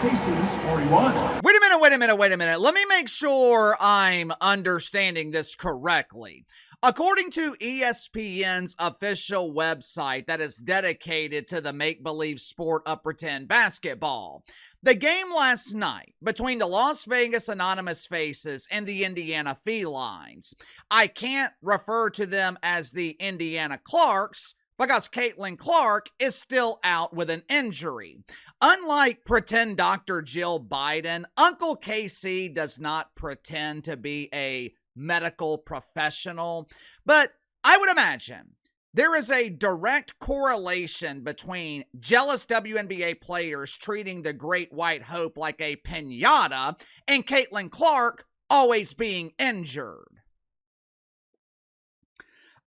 Aces 41. Wait a minute. Let me make sure I'm understanding this correctly. According to ESPN's official website that is dedicated to the make-believe sport of pretend basketball, the game last night between the Las Vegas Anonymous Faces and the Indiana Felines, I can't refer to them as the Indiana Clarks because Caitlin Clark is still out with an injury. Unlike pretend Dr. Jill Biden, Uncle KC does not pretend to be a medical professional, but I would imagine there is a direct correlation between jealous WNBA players treating the Great White Hope like a piñata and Caitlin Clark always being injured.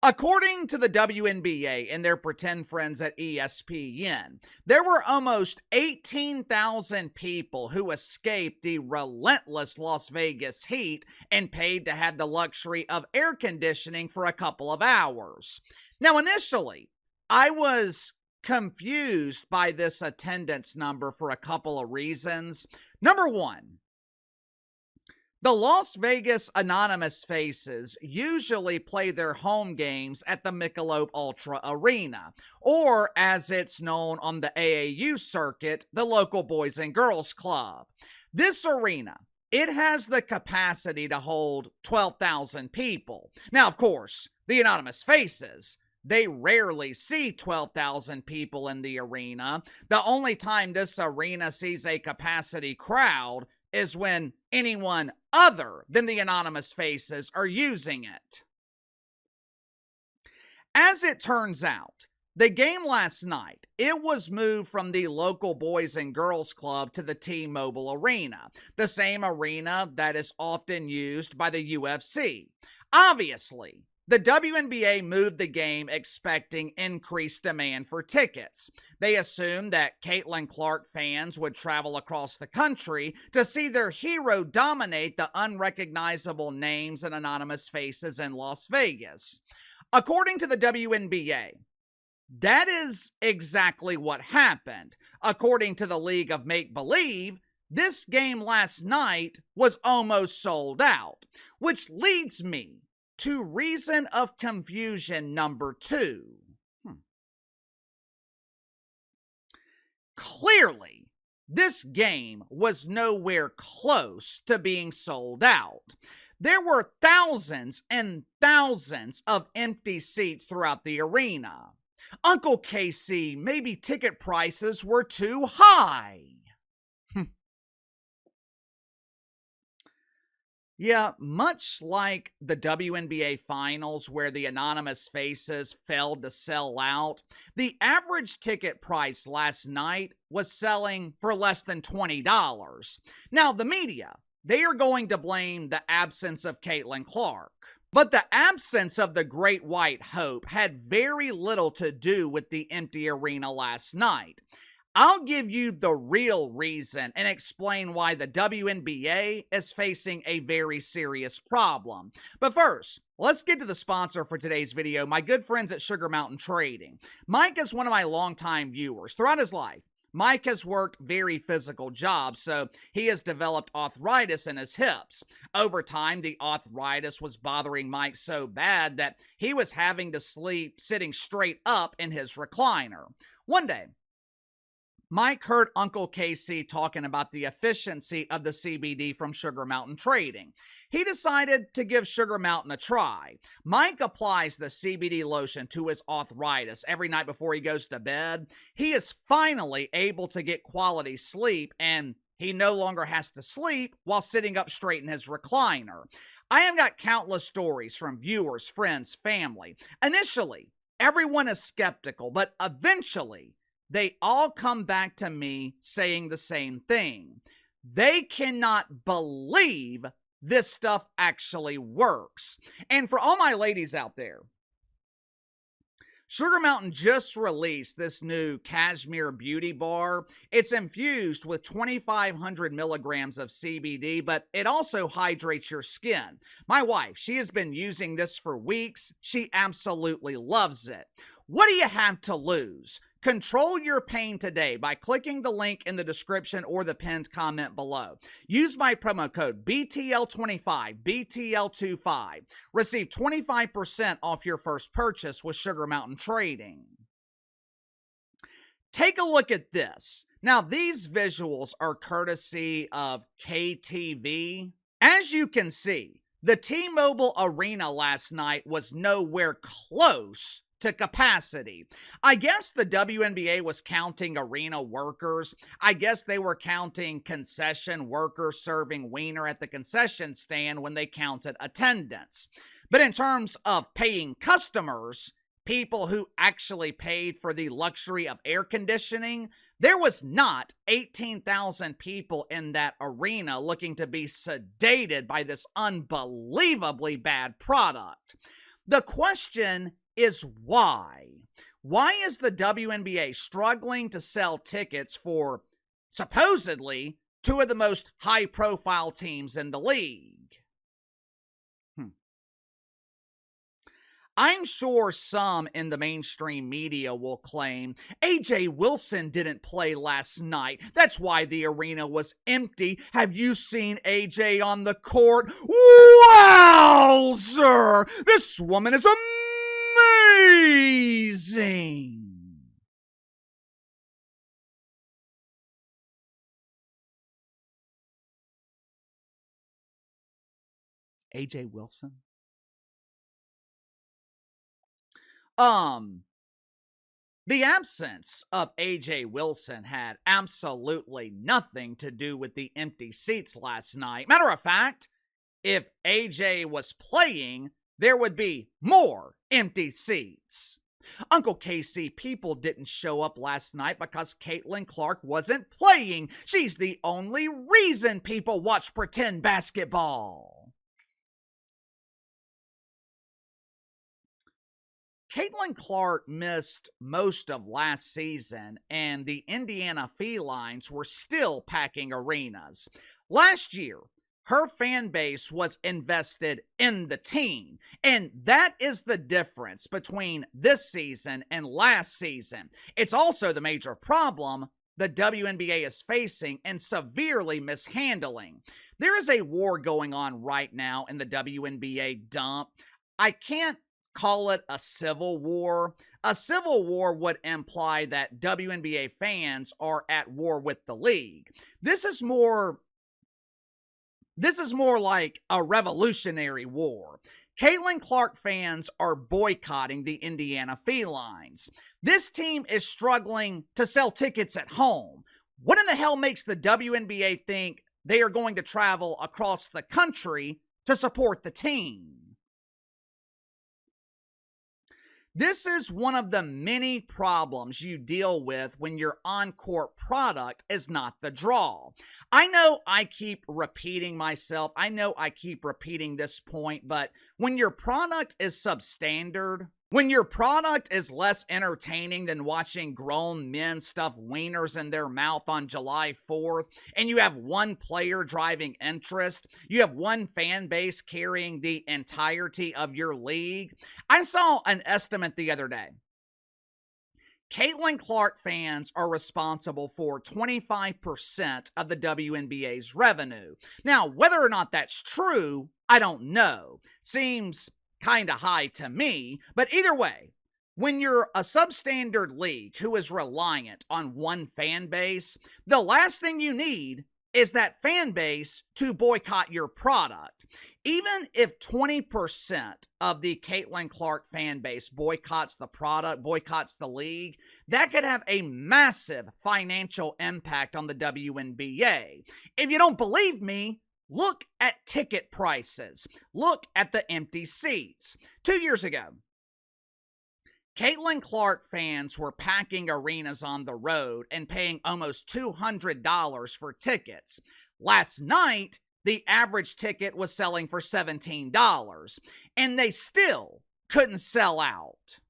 According to the WNBA and their pretend friends at ESPN, there were almost 18,000 people who escaped the relentless Las Vegas heat and paid to have the luxury of air conditioning for a couple of hours. Now, initially, I was confused by this attendance number for a couple of reasons. Number one, the Las Vegas Anonymous Faces usually play their home games at the Michelob Ultra Arena, or as it's known on the AAU circuit, the local Boys and Girls Club. This arena, it has the capacity to hold 12,000 people. Now, of course, the Anonymous Faces, they rarely see 12,000 people in the arena. The only time this arena sees a capacity crowd is when anyone other than the Anonymous Faces are using it. As it turns out, the game last night, it was moved from the local Boys and Girls Club to the T-Mobile Arena, the same arena that is often used by the UFC. Obviously, the WNBA moved the game expecting increased demand for tickets. They assumed that Caitlin Clark fans would travel across the country to see their hero dominate the unrecognizable names and anonymous faces in Las Vegas. According to the WNBA, that is exactly what happened. According to the League of Make-Believe, this game last night was almost sold out, which leads me to reason of confusion number 2. Clearly, this game was nowhere close to being sold out. There were thousands and thousands of empty seats throughout the arena. Uncle KC, maybe ticket prices were too high. Yeah, much like the WNBA Finals where the Anonymous Faces failed to sell out, the average ticket price last night was selling for less than $20. Now, the media, they are going to blame the absence of Caitlin Clark. But the absence of the Great White Hope had very little to do with the empty arena last night. I'll give you the real reason and explain why the WNBA is facing a very serious problem. But first, let's get to the sponsor for today's video, my good friends at Sugar Mountain Trading. Mike is one of my longtime viewers. Throughout his life, Mike has worked very physical jobs, so he has developed arthritis in his hips. Over time, the arthritis was bothering Mike so bad that he was having to sleep sitting straight up in his recliner. One day, Mike heard Uncle KC talking about the efficiency of the CBD from Sugar Mountain Trading. He decided to give Sugar Mountain a try. Mike applies the CBD lotion to his arthritis every night before he goes to bed. He is finally able to get quality sleep, and he no longer has to sleep while sitting up straight in his recliner. I have got countless stories from viewers, friends, family. Initially, everyone is skeptical, but eventually, they all come back to me saying the same thing. They cannot believe this stuff actually works. And for all my ladies out there, Sugar Mountain just released this new Cashmere Beauty Bar. It's infused with 2,500 milligrams of CBD, but it also hydrates your skin. My wife, she has been using this for weeks. She absolutely loves it. What do you have to lose? Control your pain today by clicking the link in the description or the pinned comment below. Use my promo code BTL25, BTL25. Receive 25% off your first purchase with Sugar Mountain Trading. Take a look at this. Now, these visuals are courtesy of KTV. As you can see, the T-Mobile Arena last night was nowhere close to capacity. I guess the WNBA was counting arena workers. I guess they were counting concession workers serving wiener at the concession stand when they counted attendance. But in terms of paying customers, people who actually paid for the luxury of air conditioning, there was not 18,000 people in that arena looking to be sedated by this unbelievably bad product. The question is why? Why is the WNBA struggling to sell tickets for supposedly two of the most high-profile teams in the league? I'm sure some in the mainstream media will claim AJ Wilson didn't play last night. That's why the arena was empty. Have you seen AJ on the court? Wow, sir! This woman is amazing! AJ Wilson? The absence of AJ Wilson had absolutely nothing to do with the empty seats last night. Matter of fact, if AJ was playing, there would be more empty seats. Uncle Casey, people didn't show up last night because Caitlin Clark wasn't playing. She's the only reason people watch pretend basketball. Caitlin Clark missed most of last season, and the Indiana Felines were still packing arenas. Last year, her fan base was invested in the team, and that is the difference between this season and last season. It's also the major problem the WNBA is facing and severely mishandling. There is a war going on right now in the WNBA dump. I can't call it a civil war. A civil war would imply that WNBA fans are at war with the league. This is more like a revolutionary war. Caitlin Clark fans are boycotting the Indiana Felines. This team is struggling to sell tickets at home. What in the hell makes the WNBA think they are going to travel across the country to support the team? This is one of the many problems you deal with when your on-court product is not the draw. I know I keep repeating myself. I know I keep repeating this point, but when your product is substandard, when your product is less entertaining than watching grown men stuff wieners in their mouth on July 4th, and you have one player driving interest, you have one fan base carrying the entirety of your league. I saw an estimate the other day. Caitlin Clark fans are responsible for 25% of the WNBA's revenue. Now, whether or not that's true, I don't know. Seems kind of high to me, but either way, when you're a substandard league who is reliant on one fan base, the last thing you need is that fan base to boycott your product. Even if 20% of the Caitlin Clark fan base boycotts the product, boycotts the league, that could have a massive financial impact on the WNBA. If you don't believe me, look at ticket prices. Look at the empty seats. 2 years ago, Caitlin Clark fans were packing arenas on the road and paying almost $200 for tickets. Last night, the average ticket was selling for $17, and they still couldn't sell out.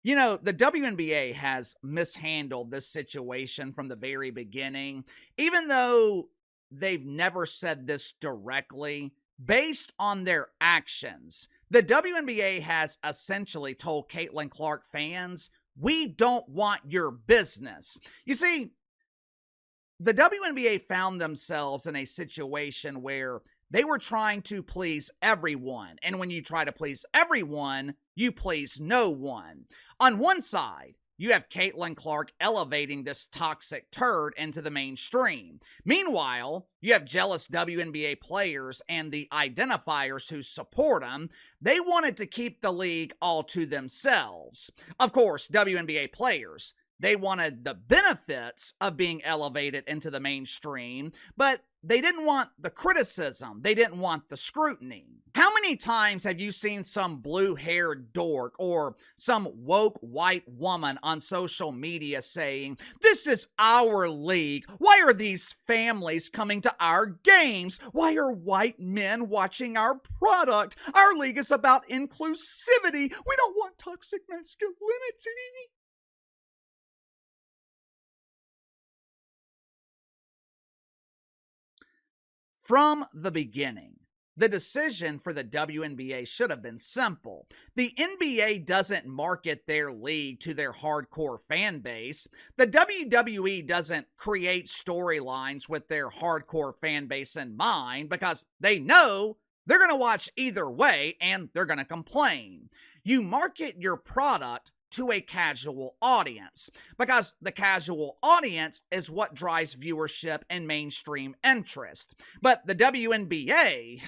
You know, the WNBA has mishandled this situation from the very beginning. Even though they've never said this directly, based on their actions, The WNBA has essentially told Caitlin Clark fans, we don't want your business. You see, the WNBA found themselves in a situation where they were trying to please everyone. And when you try to please everyone, you please no one. On one side, you have Caitlin Clark elevating this toxic turd into the mainstream. Meanwhile, you have jealous WNBA players and the identifiers who support them. They wanted to keep the league all to themselves. Of course, WNBA players, they wanted the benefits of being elevated into the mainstream, but they didn't want the criticism. They didn't want the scrutiny. How many times have you seen some blue-haired dork or some woke white woman on social media saying, this is our league. Why are these families coming to our games? Why are white men watching our product? Our league is about inclusivity. We don't want toxic masculinity. From the beginning, the decision for the WNBA should have been simple. The NBA doesn't market their league to their hardcore fan base. The WWE doesn't create storylines with their hardcore fan base in mind because they know they're going to watch either way and they're going to complain. You market your product to a casual audience because the casual audience is what drives viewership and mainstream interest. But the WNBA,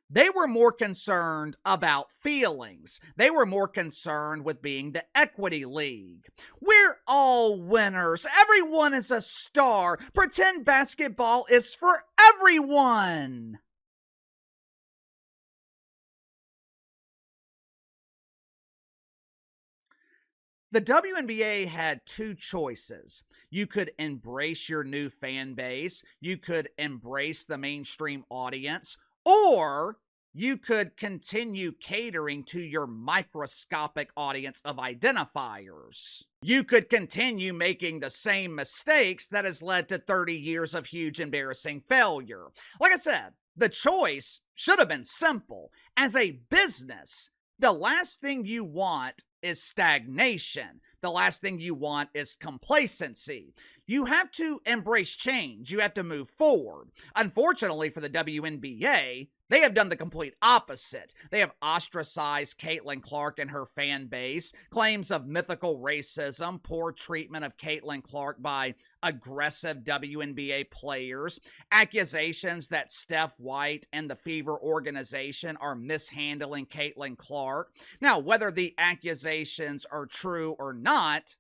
they were more concerned about feelings. They were more concerned with being the equity league. We're all winners. Everyone is a star. Pretend basketball is for everyone. The WNBA had two choices. You could embrace your new fan base, you could embrace the mainstream audience, or you could continue catering to your microscopic audience of identifiers. You could continue making the same mistakes that has led to 30 years of huge embarrassing failure. Like I said, the choice should have been simple. As a business, the last thing you want is stagnation. The last thing you want is complacency. You have to embrace change. You have to move forward. Unfortunately for the WNBA, they have done the complete opposite. They have ostracized Caitlin Clark and her fan base, claims of mythical racism, poor treatment of Caitlin Clark by aggressive WNBA players, accusations that Steph White and the Fever organization are mishandling Caitlin Clark. Now, whether the accusations are true or not,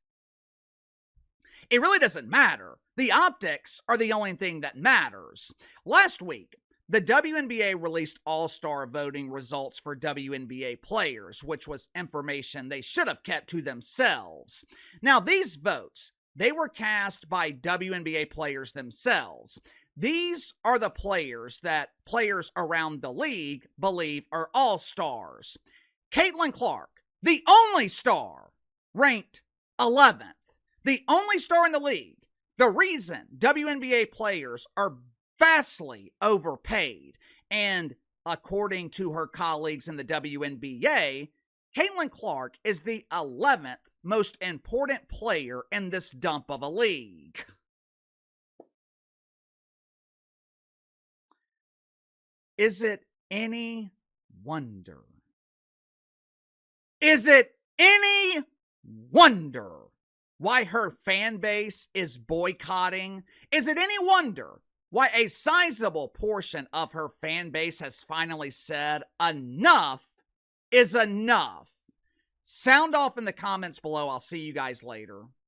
it really doesn't matter. The optics are the only thing that matters. Last week, the WNBA released all-star voting results for WNBA players, which was information they should have kept to themselves. Now, these votes, they were cast by WNBA players themselves. These are the players that players around the league believe are all-stars. Caitlin Clark, the only star, ranked 11th. The only star in the league. The reason WNBA players are vastly overpaid. And according to her colleagues in the WNBA, Caitlin Clark is the 11th most important player in this dump of a league. Is it any wonder? Is it any wonder why her fan base is boycotting? Is it any wonder why a sizable portion of her fan base has finally said enough is enough? Sound off in the comments below. I'll see you guys later.